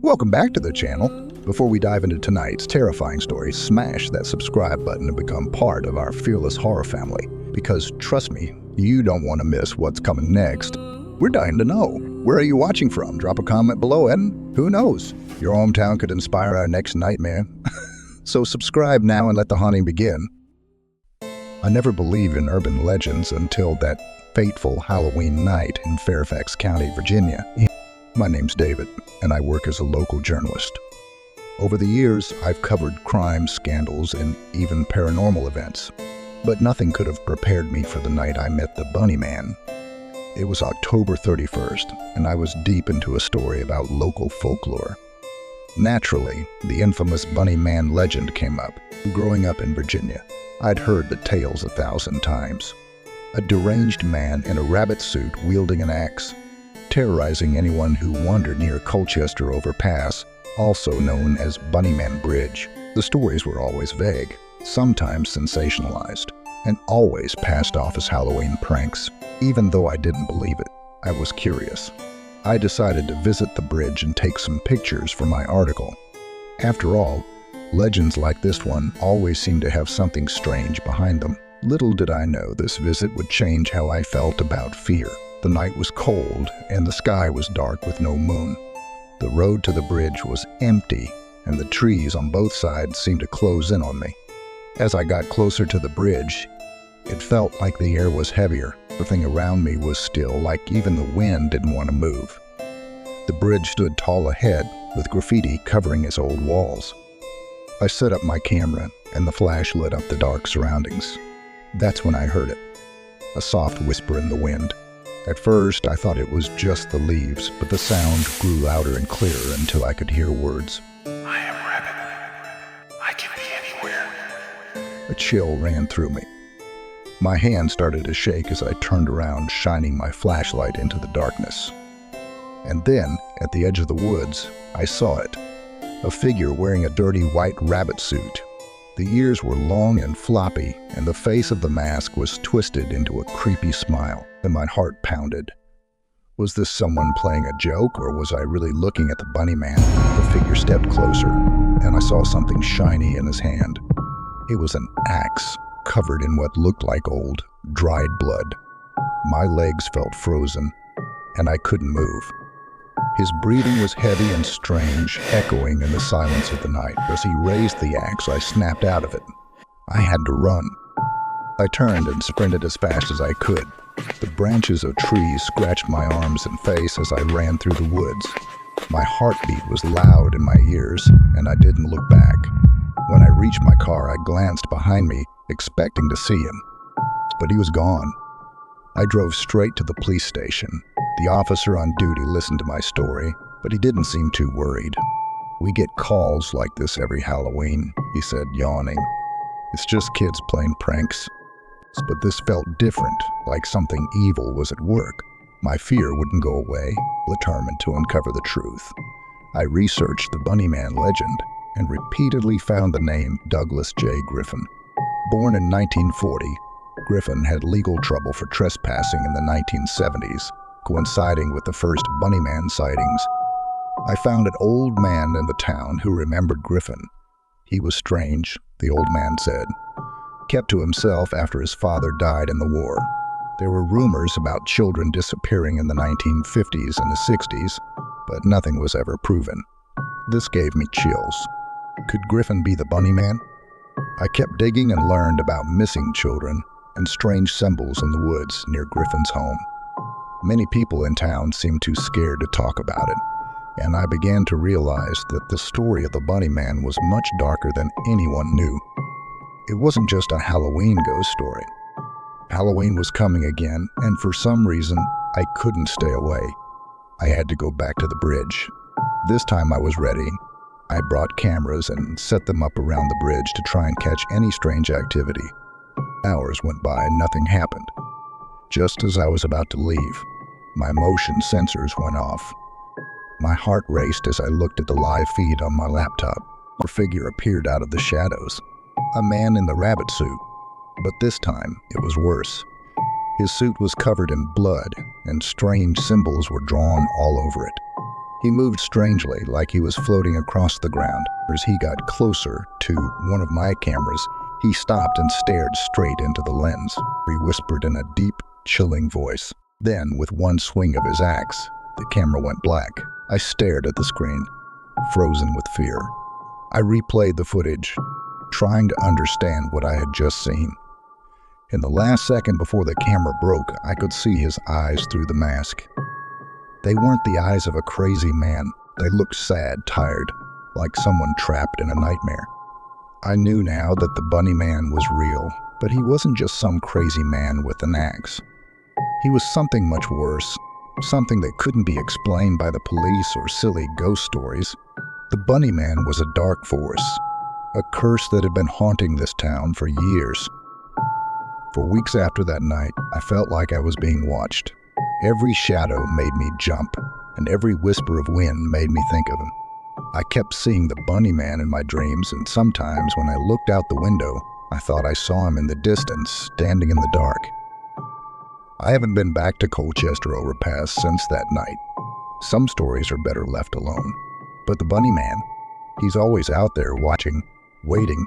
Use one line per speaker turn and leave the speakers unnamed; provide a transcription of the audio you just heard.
Welcome back to the channel. Before we dive into tonight's terrifying story, smash that subscribe button and become part of our fearless horror family. Because trust me, you don't want to miss what's coming next. We're dying to know. Where are you watching from? Drop a comment below and who knows? Your hometown could inspire our next nightmare. So subscribe now and let the haunting begin. I never believed in urban legends until that fateful Halloween night in Fairfax County, Virginia. My name's David, and I work as a local journalist. Over the years, I've covered crime, scandals, and even paranormal events, but nothing could have prepared me for the night I met the Bunny Man. It was October 31st, and I was deep into a story about local folklore. Naturally, the infamous Bunny Man legend came up. Growing up in Virginia, I'd heard the tales 1,000 times. A deranged man in a rabbit suit wielding an axe, terrorizing anyone who wandered near Colchester Overpass, also known as Bunnyman Bridge. The stories were always vague, sometimes sensationalized, and always passed off as Halloween pranks. Even though I didn't believe it, I was curious. I decided to visit the bridge and take some pictures for my article. After all, legends like this one always seem to have something strange behind them. Little did I know this visit would change how I felt about fear. The night was cold, and the sky was dark with no moon. The road to the bridge was empty, and the trees on both sides seemed to close in on me. As I got closer to the bridge, it felt like the air was heavier. Everything around me was still, like even the wind didn't want to move. The bridge stood tall ahead, with graffiti covering its old walls. I set up my camera, and the flash lit up the dark surroundings. That's when I heard it, a soft whisper in the wind. At first, I thought it was just the leaves, but the sound grew louder and clearer until I could hear words.
I am Rabbit. I can be anywhere.
A chill ran through me. My hand started to shake as I turned around, shining my flashlight into the darkness. And then, at the edge of the woods, I saw it. A figure wearing a dirty white rabbit suit. The ears were long and floppy, and the face of the mask was twisted into a creepy smile, and my heart pounded. Was this someone playing a joke, or was I really looking at the Bunny Man? The figure stepped closer, and I saw something shiny in his hand. It was an axe, covered in what looked like old, dried blood. My legs felt frozen, and I couldn't move. His breathing was heavy and strange, echoing in the silence of the night. As he raised the axe, I snapped out of it. I had to run. I turned and sprinted as fast as I could. The branches of trees scratched my arms and face as I ran through the woods. My heartbeat was loud in my ears, and I didn't look back. When I reached my car, I glanced behind me, expecting to see him. But he was gone. I drove straight to the police station. The officer on duty listened to my story, but he didn't seem too worried. "We get calls like this every Halloween," he said, yawning. "It's just kids playing pranks." But this felt different, like something evil was at work. My fear wouldn't go away, determined to uncover the truth. I researched the Bunny Man legend and repeatedly found the name Douglas J. Griffin. Born in 1940, Griffin had legal trouble for trespassing in the 1970s, coinciding with the first Bunny Man sightings. I found an old man in the town who remembered Griffin. He was strange, the old man said. Kept to himself after his father died in the war. There were rumors about children disappearing in the 1950s and the 60s, but nothing was ever proven. This gave me chills. Could Griffin be the Bunny Man? I kept digging and learned about missing children and strange symbols in the woods near Griffin's home. Many people in town seemed too scared to talk about it, and I began to realize that the story of the Bunny Man was much darker than anyone knew. It wasn't just a Halloween ghost story. Halloween was coming again, and for some reason, I couldn't stay away. I had to go back to the bridge. This time I was ready. I brought cameras and set them up around the bridge to try and catch any strange activity. Hours went by and nothing happened. Just as I was about to leave, my motion sensors went off. My heart raced as I looked at the live feed on my laptop. A figure appeared out of the shadows. A man in the rabbit suit. But this time, it was worse. His suit was covered in blood, and strange symbols were drawn all over it. He moved strangely, like he was floating across the ground. As he got closer to one of my cameras, he stopped and stared straight into the lens. He whispered in a deep, chilling voice. Then, with one swing of his axe, the camera went black. I stared at the screen, frozen with fear. I replayed the footage, trying to understand what I had just seen. In the last second before the camera broke, I could see his eyes through the mask. They weren't the eyes of a crazy man. They looked sad, tired, like someone trapped in a nightmare. I knew now that the bunny man was real, but he wasn't just some crazy man with an axe. He was something much worse, something that couldn't be explained by the police or silly ghost stories. The bunny man was a dark force, a curse that had been haunting this town for years. For weeks after that night, I felt like I was being watched. Every shadow made me jump, and every whisper of wind made me think of him. I kept seeing the bunny man in my dreams, and sometimes when I looked out the window, I thought I saw him in the distance, standing in the dark. I haven't been back to Colchester Overpass since that night. Some stories are better left alone. But the bunny man, he's always out there watching, waiting,